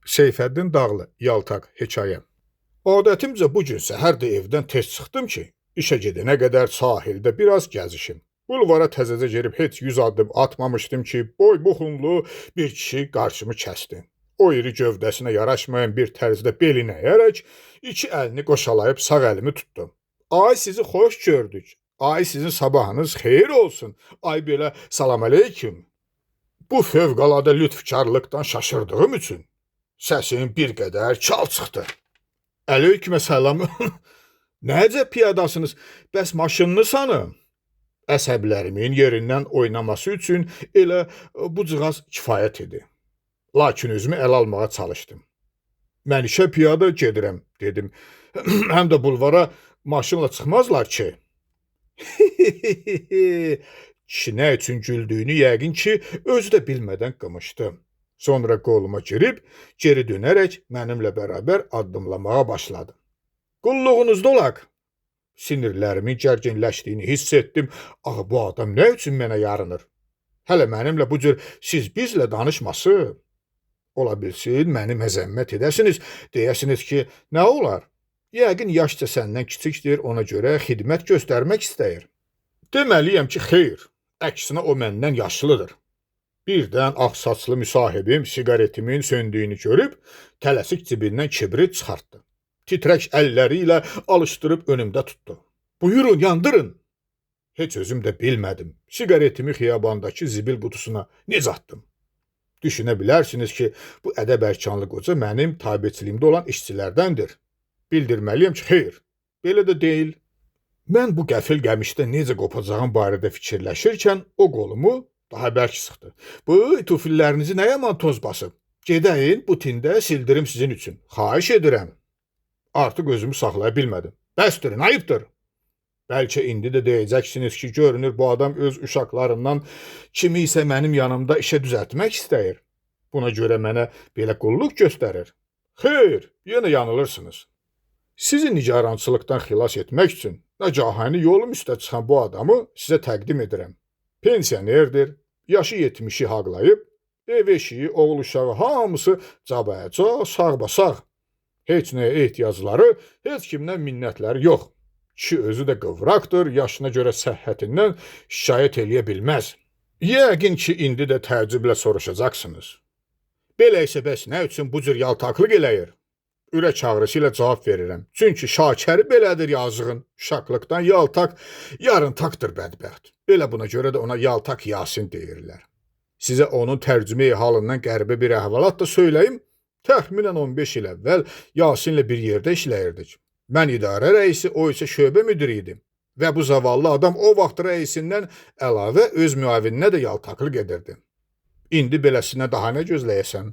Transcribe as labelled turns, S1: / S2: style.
S1: Seyfəddin Dağlı, Yaltaq hekayə. Adətimcə bu gün səhər də evdən tez çıxdım ki, işə gedənə qədər sahildə biraz gəzişim. Bulvara təzəcə girib heç 100 addım atmamışdım ki, boy buxunlu bir kişi qarşımı kəsdi. O iri gövdəsinə yaraşmayan bir tərzdə belinə əyərək, iki əlini qoşalayıb sağ əlimi tutdu. Ay sizi xoş gördük. Ay sizin sabahınız xeyir olsun. Ay belə salam aleyküm. Bu fövqəladə lütfkarlıqdan şaşırdığım üçün səsim bir qədər çal çıxdı. Əleykümə salam. Necə piyadasınız? Bəs maşınınız hanı? Əsəblərimin yerindən oynaması üçün elə bu cığaz kifayət idi. Lakin özümü əl almağa çalışdım. Mən işə piyada gedirəm, dedim. Həm də bulvara maşınla çıxmazlar ki. Kişi nə üçün güldüyünü yəqin ki, özü də bilmədən qımışdı. Sonra qoluma girib, geri dönərək mənimlə bərabər addımlamağa başladı. Qulluğunuzda olaq. Sinirlərimin gərginləşdiyini hiss etdim. Ağa, bu adam nə üçün mənə yarınır? Hələ mənimlə bu cür siz bizlə danışması. Ola bilsin, məni məzəmmət edəsiniz, deyəsiniz ki, nə olar? Yəqin yaşca səndən kiçikdir, ona görə xidmət göstərmək istəyir. Deməliyəm ki, xeyr, əksinə o məndən yaşlıdır. Birdən ağsaçlı müsahibim siqaretimin söndüyünü görüb, tələsik cibindən kibrit çıxartdı. Titrək əlləri ilə alışdırıb önümdə tutdu. Buyurun, yandırın. Heç özüm də bilmədim. Siqaretimi xiyabandakı zibil qutusuna necə atdım? Düşünə bilərsiniz ki, bu ədəb-ərkanlı qoca mənim tabeçiliyimdə olan işçilərdəndir. Bildirməliyəm ki, xeyr, belə də deyil. Mən bu qəfil qəmişdə necə qopacağım barədə fikirləşirkən o qolumu daha bərk sıxdı. Bu tufillərinizi nə yaman toz basıb? Gedəyin, bu tində sildirim sizin üçün. Xahiş edirəm. Artıq özümü saxlaya bilmədim. Bəsdirin, ayıbdır. Bəlkə indi də deyəcəksiniz ki, görünür bu adam öz uşaqlarından kimi isə mənim yanımda işə düzəltmək istəyir. Buna görə mənə belə qulluq göstərir. Xeyr, yenə yanılırsınız. Sizi nigarançılıqdan xilas etmək üçün nəcahəni yolum üstə çıxan bu adamı sizə təqdim edirəm. Pensionerdir, yaşı 70'i haqlayıb, ev eşiyi, oğul uşağı hamısı cabayaca, sağbasağ. Heç nəyə ehtiyacları, heç kimdən minnətləri yox. Kişi özü də qıvraqdır, yaşına görə səhhətindən şikayət eləyə bilməz. Yəqin ki, indi də təəccüblə soruşacaqsınız. Belə isə bəs nə üçün bu cür yaltaqlıq eləyir? Ürək ağrısı ilə cavab verirəm. Çünki şakəri belədir yazığın. Uşaqlıqdan yaltaq, yarın taqdır bədbəxt. Elə buna görə də ona Yaltaq Yasin deyirlər. Sizə onun tərcümeyi halından qəribə bir əhvalat da söyləyim. Təxminən 15 il əvvəl Yasinlə bir yerdə işləyirdik. Mən idarə rəisi, o isə şöbə müdiri idim. Və bu zavallı adam o vaxt rəisindən əlavə öz müavininə də yaltaqlıq edirdi. İndi beləsinə daha nə gözləyəsən?